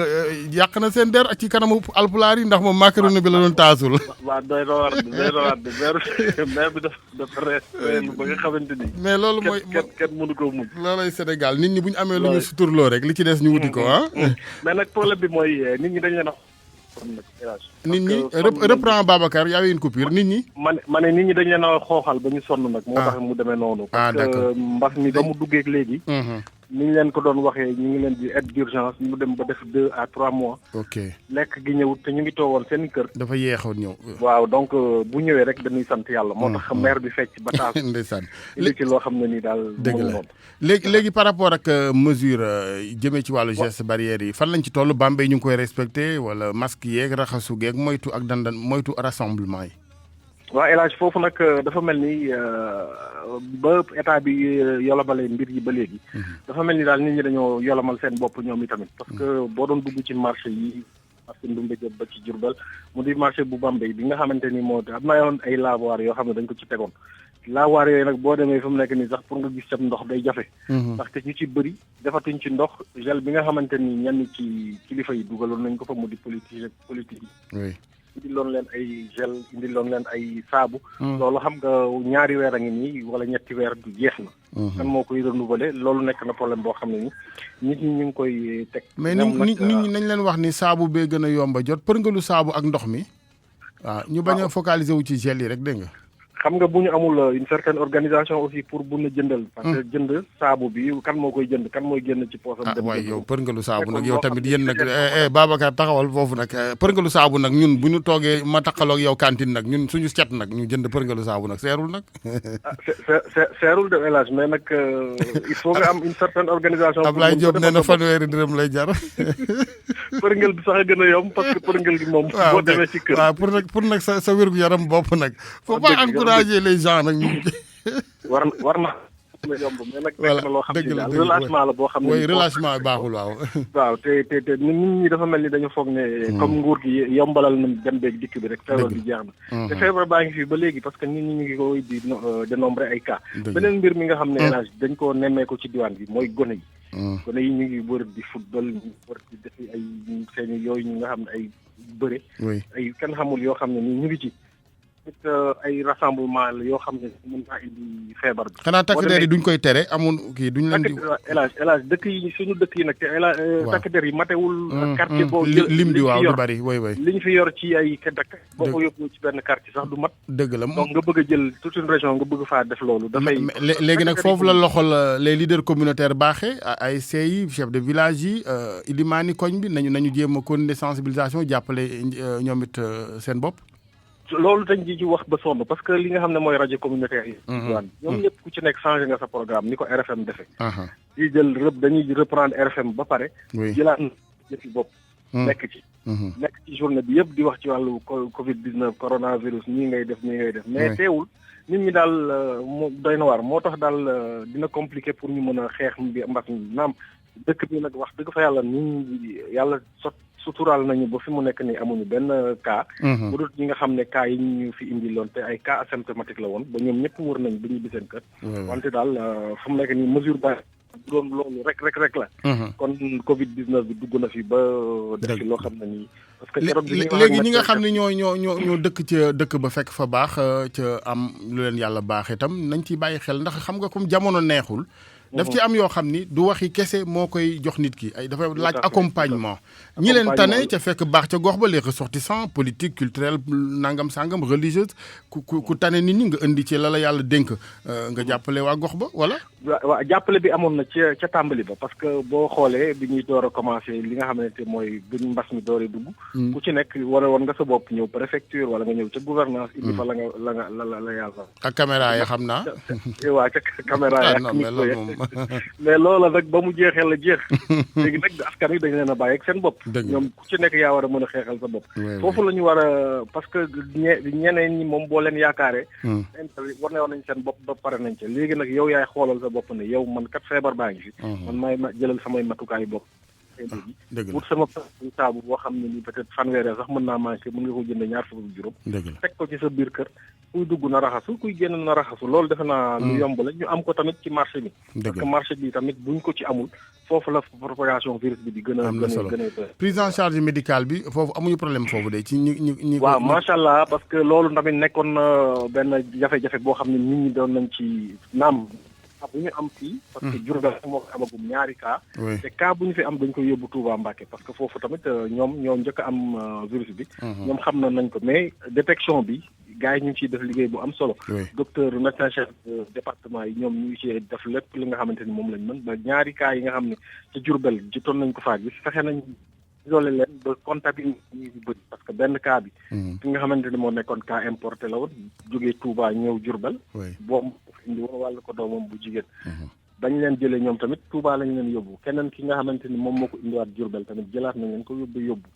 yàq na seen der ak ci kanamu alpulaar yi ndax moom macaroni bi la doon taasul. waaw doy na waar maire bi dafa rees ba nga xamante ni. mais loolu mooy kenn mënu ko muñ. loolay Sénégal nit ñi bu ñu amee lu ñu suturloo rek li ci des ñu wuti ko mais nag problème bi mooy nit ñi dañ leen a nit ñi reprend Babacar y avait une coupure nit ñi. ma ne nit ñi dañ leen a xooxal ba ñu sonn nag. moo tax mu demee noonu. parce que mbas mi ba mu duggee léegi. ni ñu leen ko doon waxee ñu ngi leen di aide d'urgence ñu dem ba def 2 à 3 mois. ok lekk gi ñëwut te ñu ngi toogoon seen kër. dafa yeexoon ñëw. waaw donc bu ñëwee rek dañuy sant yàlla. moo tax maire bi fecc ba taas. ndeysaan li ci loo xam ne nii daal. dëgg la léegi par rapport ak mesure jëmee ci wàllu geste barrière yi fan lañ ci toll Bambey ñu ngi koy respecté wala masque yeeg raxasu geeg moytu ak dandan moytu rassemblement yi. waaw El Hadj foofu nag dafa mel ni ba état bi yolomalee mbir yi ba léegi. dafa mel ni daal nit ñi dañoo yolomal seen bopp ñoom itamit. parce que boo doon dugg ci marché yi marché Ndoumbé Diop ba ci Diourbel mu di marché bu Bambey bi nga xamante ni moo am na yoon ay lavoir yoo xam ne dañ ko ci tegoon. lavoir yooyu nag boo demee fi mu nekk nii sax pour nga gis sam ndox day jafe. ndaxte ñu ci bëri defatuñ ci ndox gel bi nga xamante ni ñenn ci kilifa yi dugaloon nañ ko fa mu di politique yi. indi loon leen ay gel indi loon leen ay saabu. loolu xam nga ñaari weer a ngi nii wala ñetti weer du jeex na. kan moo koy renouveler loolu nekk na problème boo xam ne ni nit ñi ñu ngi koy teg. mais nit ñi nañ leen wax ni saabu bee gën a yomba jot përngalu saabu ak ndox mi. waaw ñu bañ a focaliser wu ci gel yi rek dégg nga. xam nga bu ñu amul une certaine organisation aussi pour bu na jëndal. parce que jënd saabu bi kan moo koy jënd kan mooy génn ci poosam. waaye yow përngalu saabu nag yow tamit yéen nag Babacar taxawal foofu nag përngalu saabu nag ñun bu ñu toogee ma taxaloo ak yow cantine nag ñun suñu cet nag ñu jënd përngalu saabu nag seerul nag. seerul de El Hadj mais nag il faut nga am une certaine organisation. Ablaye Diop nee na fanweeri dërëm lay jar. përngal bi sax a gën a yomb parce que përngal bi moom. boo demee ci kër waaw pour nag sa wér gu yaram bopp nag. faut pas encourager les gens nag ñu. war na yomb mais nag nekk na loo xam ne daal relâchement la boo xam ne. relâchement baaxul waaw. waaw te nit ñi dafa mel ni dañu foog ne. comme nguur gi yombalal na dem beeg dikk bi rek. feebar bi jeex na. te feebar baa ngi fi ba léegi parce que nit ñi ñu ngi koy di dénombré ay cas. beneen mbir mi nga xam ne élage dañ koo nemmee ko ci diwaan bi mooy gone yi. gone yi ñu ngi wër di football ñu ngi wër di def ay seen yooyu ñu nga xam ne ay bëre. ay kenn xamul yoo xam ne nii ñu ngi ci. ay rassemblement la yoo xam ne mën naa indi feebar bi. xanaa takk der yi duñ koy tere amul kii duñ leen di. élage dëkk yi suñu dëkk yi nag te takk der yi matewul. quartier boo lim bi waaw du bari way li ñu fi yor ci ay dakk boo ko yóbbu ci benn quartier sax du mat. dëgg la donc nga bëgg a jël toute une région nga bëgg faa def loolu. dafay léegi nag foofu la loxol les leaders communautaires baaxee ay yi chef de village yi ilimaani koñ bi nañu jéem a continuer sensibilisation jàppale ñoom it seen bopp. loolu dañ ci wax ba sonn parce que li nga xam ne mooy rajo communautaire yi. ñoom ñëpp ku ci nekk changé nga sa programme ni ko RFM defee. di jël dañuy reprendre RFM ba pare. jëlaat yëpp bopp. nekk ci journée bi yëpp di wax ci wàllu Covid 19 coronavirus ñii ngay def mais teewul nit ñi daal doy na waar moo tax daal dina compliqué pour ñu mën a xeex bi mbas mi naam dëkk bi nag wax dëgg fa yàlla yàlla suturaal nañu ba fi mu nekk nii amuñu benn cas. bu dul ñi nga xam ne cas yi ñu fi indi loon te ay cas asymptomatique la woon ba ñoom ñëpp wër nañ ba ñu bi seen kër. wante daal fu mu nekk nii mesure ba doon loolu rek la. kon Covid 19 bi dugg na fi ba. def ci loo xam ne nii. parce que léegi ñi nga xam ne ñoo dëkk ca dëkk ba fekk fa baax ca am lu leen yàlla baax itam nañ ciy bàyyi xel ndax xam nga comme jamono neexul. daf ci am yoo xam ni du waxi kese moo koy jox nit ki ay dafay laaj accompagnement ñi leen tane ca fekk baax ca gox ba les ressortissants politique culturel nangam sangam religieuse ku tane nit ñi nga indi ci la yàlla dénk nga jàppale waa gox ba wala. waaw jàppale bi amoon na ca tàmbali ba parce que boo xoolee bi ñuy door a commencé li nga xamante mooy buñ mbas mi dooree dugg. ku ci nekk woon nga sa bopp ñëw préfecture wala nga ñëw ca gouvernance indi fa la yàlla. ak caméra ya xam naa. waaw ca caméra ya mais loola nag ba mu jeexee la jeex. léegi nag askan wi dañ leen a bàyyi ak seen bopp. ñoom ku ci nekk yaa war a mën a xeexal sa bopp. foofu la ñu war a parce que ñeneen ñi moom boo leen yaakaaree. war nañ seen bopp ba pare nañ ca léegi nag yow yaay xoolal sa bopp ne yow man kat feebar baa ngi fi. man maay jëlal samay matukaayu bopp. pour sama taabu boo xam ne ni peut-être fanweeri sax mën naa manqué mën nga ko jënd ñaar fukk juróom. teg ko ci sa biir kër. kuy dugg na raxasu kuy génn na raxasu loolu defe naa lu yomb la ñu am ko tamit ci marché bi. parce que marché bi tamit buñ ko ci amul foofu la propagation virus bi di gën a prise en charge médicale bi foofu amuñu problème foofu de ci ñi waaw macha allah parce que loolu tamit nekkoon na benn jafe-jafe boo xam ne nit ñi doon nañ ci naam. bu ñu am fii parce que Diourbel moo ko amagum ñaari cas te cas bu ñu fi am dañ ko yóbbu Touba Mbacké parce que foofu tamit ñoom ñoo njëkk a am virus bi ñoom xam nañ ko mais détection bi gars yi ñu ngi ciy def liggéey bu am solo docteur médecin chef département yi ñoom ñu ngi ciy def lépp li nga xamante ni moom lañ mën ba ñaari cas yi nga xam ne ci Diourbel jotoon nañ ko faa gis fexe nañ isolé leen ba comptabilité ñu bëri parce que benn cas bi fi nga xamante ni moo nekkoon cas importé la woon jógee Touba ñëw Diourbel boobu indi woon wàllu ko doomam bu jigéen dañ leen jëlee ñoom tamit Touba lañ leen yóbbu keneen ki nga xamante ni moom moo ko indiwaat Diourbel tamit jëlaat nañ leen ko yóbbu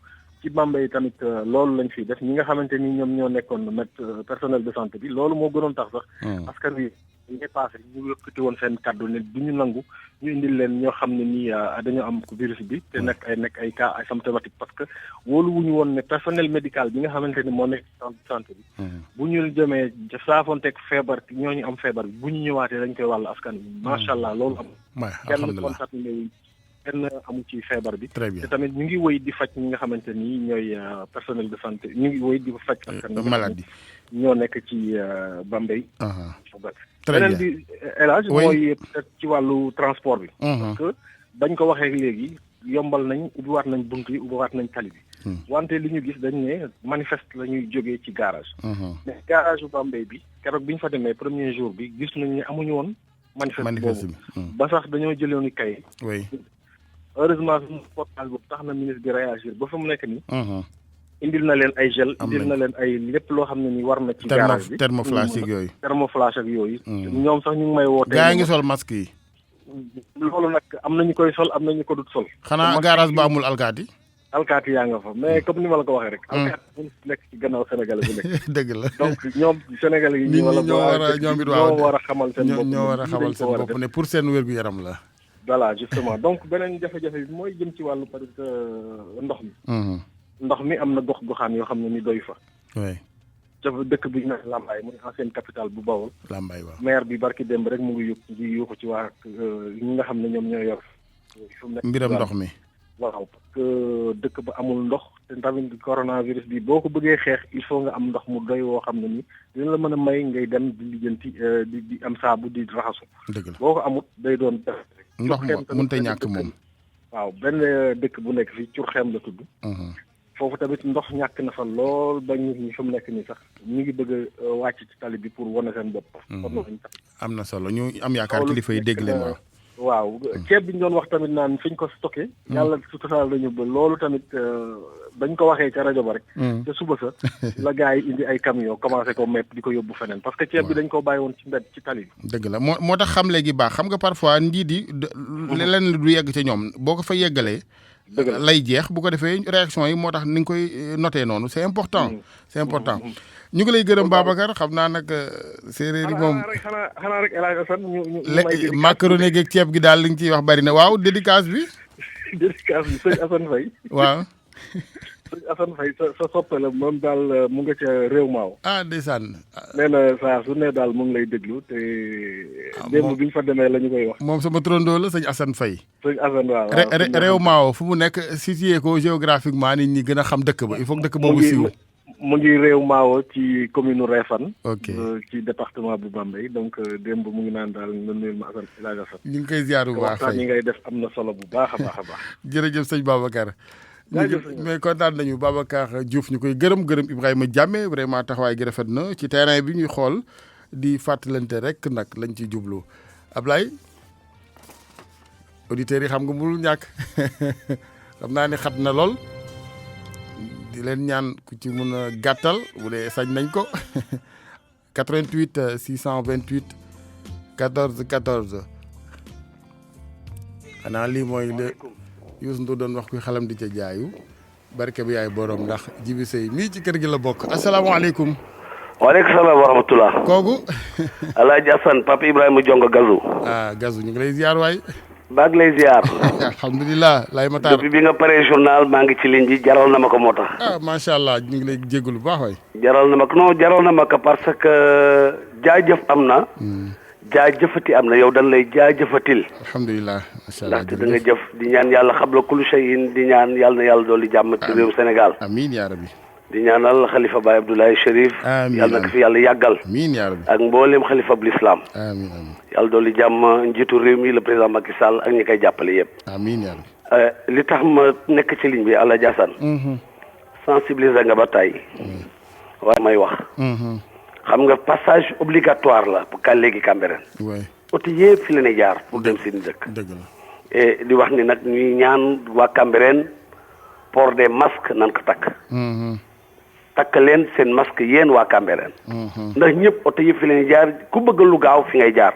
ci Bambey tamit loolu lañ fiy def ñi nga xamante ni ñoom ñoo nekkoon personnel de santé bi loolu moo gënoon tax sax askan wi ñi passé ñu yëkkati woon seen kàddu ne du ñu nangu ñu indil leen ñoo xam ne nii dañoo am virus bi te nekk ay cas asymptomatique parce que wóolu wuñu woon ne personnel médical bi nga xamante ni moo nekk santé bi bu ñu jëmee saafonteeg feebar ñooñu am feebar bi bu ñu ñëwaatee dañ koy wàll askan bi macha allah loolu am kenn contact ne kenn amu ci feebar bi te tamit ñu ngi wëy di faj ñi nga xamante ni ñooy personnel de santé ñu ngi wëy di faj askan maladie ñoo nekk ci Bambey beneen bi élage mooy peut-être ci wàllu transport bi parce que bañ ko waxee léegi yombal nañ ubbiwaat nañ bunt yi ubbiwaat nañ tali bi wante li ñu gis dañ ne manifeste la ñuy jógee ci garage mais garage bu Bambey bi keroog bi ñu fa demee premier jour bi gis nañ ne amuñu woon manifeste boobu ba sax dañoo jëloon kay heureusement suñu portage boobu tax na ministre bi réagir ba fa mu nekk nii indil na leen ay gel indil na leen ay lépp loo xam ne ni war na ci garage bi thermoflash ak yooyu ñoom sax ñu ngi may woote gaa yi ngi sol masque yi loolu nag am nañu koy sol am nañu ko dut sol xanaa garage ba amul alkaati yaa nga fa mais comme ni ma la ko waxee rek alkaati bu nekk ci gannaaw sénégalais bu nekk dëgg la donc ñoom sénégalais yi ñoo war a xamal seen bopp ñoo war a xamal seen bopp ne pour seen wér-gu-yaram la voilà justement donc beneen jafe-jafe bi mooy jëm ci wàllu peut-être ndox mi ndox mi am na gox-goxaan yoo xam ne ni doy fa. oui. dëkk bi ñu naan Lambaye muy ancienne capitale bu Bawol. Lambaye waaw maire bi barki démb rek mu ngi yuuxu ci waa ñi nga xam ne ñoom ñoo yor. mbiram ndox mi. waaw parce que dëkk ba amul ndox te tamit coronavirus bi boo ko bëggee xeex il faut nga am ndox mu doy woo xam ne ni dina la mën a may ngay dem di lijjanti di am saabu di raxasu. dëgg la boo ko amut day doon. ndox mënut a ñàkk moom. waaw benn dëkk bu nekk fii Curxeem la tudd. foofu tamit ndox ñàkk na fa lool ba nit ñi fi mu nekk nii sax ñu ngi bëgg a wàcc ci tali bi pour wane seen bopp. am na solo ñu am yaakaar kilifa yi dégg leen waaw. waaw ceeb bi ñu doon wax tamit naan fi ñu ko stocké. yàlla su tasaal nañu ba loolu tamit bañ ko waxee ca rajo ba rek. te suba sa la gars yi indi ay camion commencé ko mepp di ko yóbbu feneen parce que ceeb bi dañ ko bàyyi woon ci mbedd ci tali bi. dëgg la moo tax xam léegi baax xam nga parfois njiit yi leneen du yegg ca ñoom boo ko fa yeggalee. lay jeex bu ko defee réaction yi moo tax ni nga koy noté noonu c'est important. c'est important ñu ngi lay gërëm Babacar xam naa nag séeréer yi moom. xanaa rek El Hadj Assane ñu macaroni geeg ceeb gi daal li nga ciy wax bari na waaw dédicace bi. dédicace bi sëñ Assane Faye. waaw. sëñ Assane Faye sa soppe la moom daal mu nga ca réew maaw. ndeysaan. nee na saa su ne daal mu ngi lay déglu te. démb bi ñu fa demee la ñu koy wax. moom sama trondoo la sëñ Assane Faye. sëñ Assane waaw. réew maaw fu mu nekk situé ko géographiquement nit ñi gën a xam dëkk ba il faut que dëkk boobu siiw. mu ngi réew Maawo ci commune Réfane. ok ci département bu Bambey donc démb mu ngi naan daal nga nuyul ma Assane El Hadj Assane. ñu ngi koy ziar bu baax waxtaan yi ngay def am na solo bu baax a baax a baax. jërëjëf sëñ Babacar. mais kontaan nañu Babacar Diouf ñu koy gërëm Ibrahima Diamé vraiment taxawaay gi rafet na ci terrain bi ñuy xool di fàttalante rek nag lañ ci jublu Ablaye auditeurs yi xam nga mënul ñàkk xam naa ni xat na lool di leen ñaan ku ci mun a gàttal bu dee sañ nañ ko 88 628 14 14 xanaa lii mooy le Youssou Ndour doon wax kuy xalam di ca jaayu barke bi yaay borom ndax Jibi Sey mii ci kër gi la bokk asalaamaaleykum. waaleykum salaam wa rahmatulah. kooku. Alaaji Assane Papa Ibrahima Jongo Gazu. Gazu ñu ngi lay ziar waay. baa ngi lay ziar. alhamdulilah lay ma taar. depuis bi nga paree journal maa ngi ci ligne ji jaral na ma ko moo tax. macha allah ñu ngi lay jégalu bu baax waay. jaral na ma ko non jaral na ma ko parce que jaajëf am na. jaajëfati am na yow dañ lay jaajëfatil. alhamdulilah macha allah ndaxte da nga jëf di ñaan yàlla xabla kullu shay'in di ñaan yàlla na yàlla dolli jàmm ci réew Sénégal. amiin yaa rabbi. di ñaanal xalifa Baye Abdoulaye Chérif. amiin yàlla na ko fi yàlla yàggal. amiin yaa rabbi. ak mboolem xalifa bu l'islam. amiin amiin. yàlla dolli jàmm njiitu réew mi le président Macky Sall ak ñi koy jàppale yëpp. amiin yaa rabbi. li tax ma nekk ci ligne bi Alaaji Assane. sensibiliser nga ba tey. waaye may wax. xam nga passage obligatoire la pour ka léegi Cambérène. oui. oto yëpp fi la ñuy jaar pour dem seen dëkk. dëgg la. et di wax ni nag ñuy ñaan waa Cambérène port des masques nan ko takk. takk leen seen masque yéen waa Cambérène. ndax ñëpp oto yëpp fi la ñuy jaar ku bëgg lu gaaw fi ngay jaar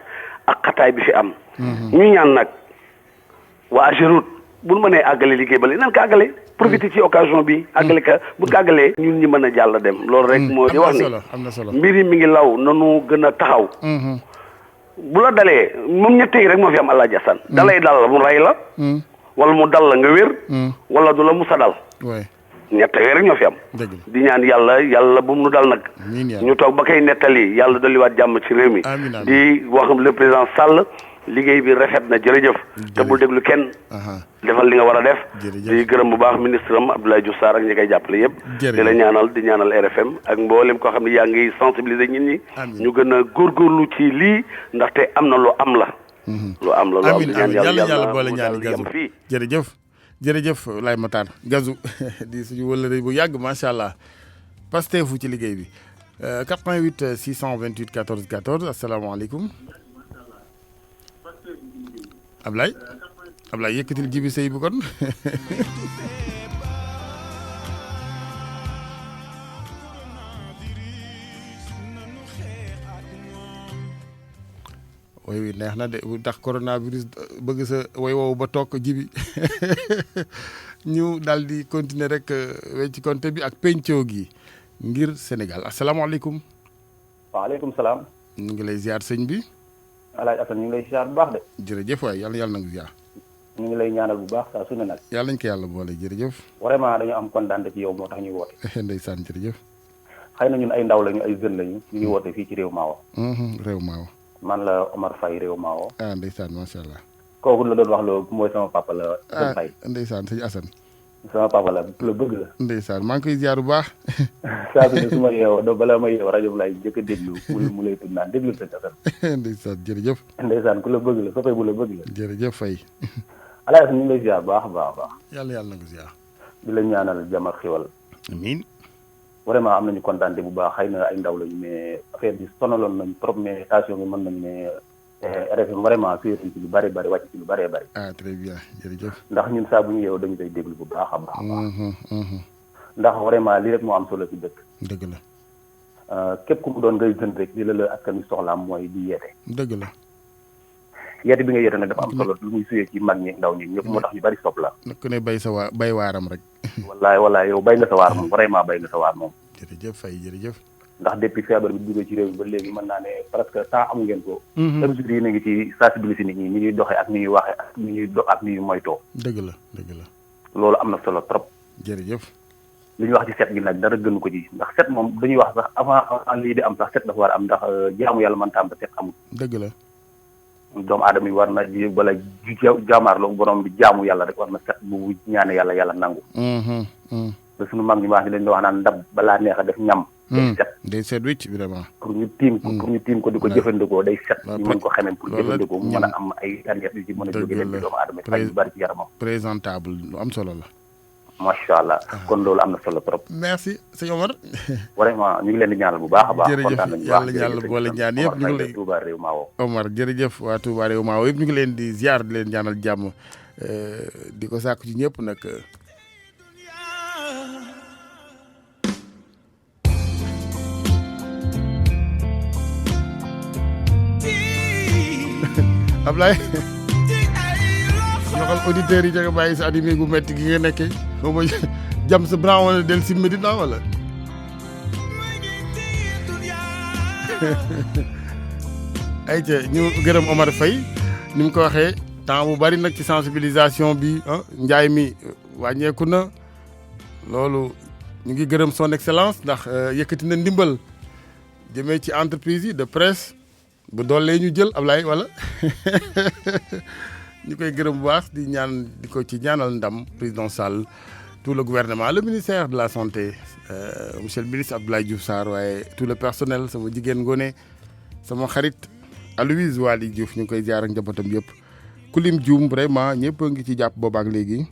ak xataay bi fi am. ñu ñaan nag waa Ageroute bu nu mënee àggale liggéey ba nan ko àggale. profité ci occasion bi àggale ka bu ko àggalee ñun ñi mën a jàll dem. loolu rek moo di wax ni am na solo mbir yi mi ngi law nanu gën a taxaw. bu la dalee moom ñett yi rek moo fi am Alaaji Assane. dalay dal mu rey la. wala mu dal la nga wér. wala du la musa dal. ñett yooyu rek ñoo fi am. di ñaan yàlla bu mu nu dal nag. ñu toog ba koy nettali yàlla dolliwaat jàmm ci réew mi. di wax le président Sall liggéey bi rafet na jërëjëf. te bul déglu kenn. defal li nga war a def. di gërëm bu baax ministre am Abdoulaye Diouf Sarr ak ñi koy jàppale yëpp. di la ñaanal RFM ak mboolem koo xam ne yaa ngi sensibiliser nit ñi. ñu gën a góorgóorlu ci lii ndaxte am na lu am la. lu am la lu am amiin amiin yàlla boole ñaani Gazu jërëjëf jërëjëf Laye Matar Gazu di suñu wëllëre bu yàgg macha allah pasteefu ci liggéey bi 88 628 14 14 asalaamaaleykum Ablaye yëkkatil Jibi Sey bu kon woy wi neex na de bu tax coronavirus bëgg sa woy woowu ba toog Jibi ñu daal di continuer rek wecc konte bi ak pencoo gi ngir Sénégal asalaamaaleykum. waaleykum salaam. ñu ngi lay ziar sëñ bi. Alaaji Assane ñu ngi lay ziar bu baax de. jërëjëf waay yàlla na nga ziar. ñu ngi lay ñaanal bu baax saa su ne nag. yàlla nañ ko yàlla boole jërëjëf. vraiment dañu am kontaan ci yow moo tax ñuy woote. ndeysaan jërëjëf. xëy na ñun ay ndaw lañu ay jeunes lañu ñu ngi woote fii ci réew Maawo. réew Maawo. man la Omar Faye réew Maawo. ndeysaan macha allah. kooku la doon wax loolu mooy sama papa la. Faye ndeysaan sëñ Assane. sama papa la ku la bëgg la. ndeysaan maa ngi koy ziar bu baax. saa su ne su ma yeewoo balaa ma yeewoo rajo bi laay njëkk a déglu mu lay tudd naan déglu sëñ Assane. ndeysaan jërëjëf. ndeysaan ku la bëgg la soppee bu la bëgg la. jërëjëf Faye. Alaaji Assane ñu ngi lay ziar bu baax a baax a baax. yàlla na ko ziar. di la ñaanal jàmm ak xiwal. amiin. vraiment am nañu kontaan bu baax xëy na ay ndaw lañu mais affaire bi sonaloon nañu trop mais station bi mën nañu ne RFM vraiment suyee ci lu bari bari wàcc ci lu bëree bëri. très bien jërëjëf. ndax ñun saa bu ñu yeewoo dañu koy déglu bu baax a baax. ndax vraiment lii rek moo am solo ci dëkk. dëgg la. képp ku mu doon ngay gën rek li la askan wi soxlaam mooy di yeete. dëgg la. yeete bi nga yeete nag dafa am solo lu muy suyee ci mag ñi ndaw ñi ñëpp moo tax ñu bari sopp la. ku ne bay sa bay waaram rek. wallaay yow bay nga sa waar moom vraiment bay nga sa waar moom. jërëjëf Faye jërëjëf. ndax depuis feebar bi duggee ci réew mi ba léegi mën naa ne presque temps amu ngeen ko. chaque jour yi na ngi ci sensibiliser nit ñi ni ñuy doxee ak ni ñuy waxee ak ni ñuy dox ak ni ñuy moytoo. dëgg la dëgg la. loolu am na solo trop. jërëjëf. li ñuy wax ci set gi nag dara gënu ko ci ndax set moom dañuy wax sax avant lii di am sax set dafa war a am ndax jaamu yàlla mën taam ba set amul. dëgg la. doomu aadama yi war na ji wala jaamaarloo borom bi jaamu yàlla rek war na set bu ñaane yàlla nangu. te suñu mag ñi wax ni leen di wax naan ndab balaa neex a def ñam day set wicc vraiment pour ñu tiim ko di ko jëfandikoo day set ñu mën ko xamee pour jëfandikoo mu mën a am ay tànneef yu ci mën a jóge dem ci doomu aadama ay yu bari ci yaramam présentable lu am solo la macha allah kon loolu am na solo trop merci sëñ Omar vraiment ñu ngi leen di ñaanal bu baax a baax kontaan nañu yàlla boole ñaan yëpp ñu ngi lay Touba réew Maawo Omar jërëjëf waa Touba réew Maawo yëpp ñu ngi leen di ziar di leen ñaanal jàmm di ko sàkku ci ñëpp nag Ablaye ñoxal auditeurs yi nga bàyyi sa animé gu metti gi nga nekkee xaw ma jam sa bran wala del si Medina wala ay ca ñu gërëm Omar Faye ni mu ko waxee temps bu bari nag ci sensibilisation bi njaay mi wàññeeku na loolu ñu ngi gërëm son excellence ndax yëkkati na ndimbal jëmee ci entreprise yi de presse bu doolee ñu jël Ablaye wala ñu koy gërëm bu baax di ñaan di ko ci ñaanal ndam président Sall tout le gouvernement le ministère de la santé monsieur le ministre Abdoulaye Diouf Sarr waaye tout le personnel sama jigéen Ngoné sama xarit Aloïse Waly Diouf ñu ngi koy ziar ak njabootam yëpp ku lim juum vraiment ñëpp a ngi ci jàpp boobaak léegi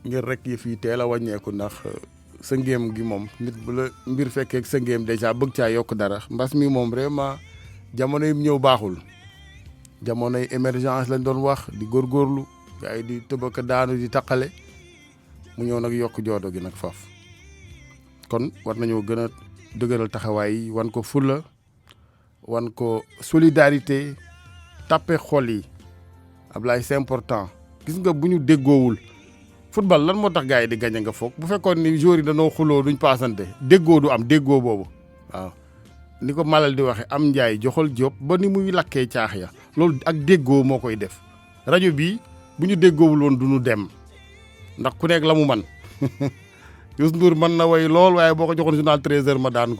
ngir rek yëf yi teel a wàññeeku ndax sëngeem gi moom nit bu la mbir fekkee sëngeem dèjà bëgg caa yokk dara mbas mi moom vraiment jamono yi ñëw baaxul jamonoy émergence lañ doon wax di góorgóorlu gars yi di tëbaka daanu di taqale mu ñëw nag yokk joodo gi nag faf kon war nañoo gën a dëgëral taxawaay yi wan ko fulla wan ko solidarité tàppe xol yi Ablaye c'est important gis nga bu ñu déggoowul football lan moo tax gars yi di gañe nga foog bu fekkoon ni joueurs yi dañoo xuloo duñ paasante déggoo du am déggoo boobu waaw ni ko Malal di waxe am njaay joxal jóob ba ni muy lakkee caax ya loolu ak déggoo moo koy def rajo bi bu ñu déggoowul woon du ñu dem ndax ku nekk la mu man Youssou Ndour mën na way lool waaye boo ko joxoon journal 13h ma daan ko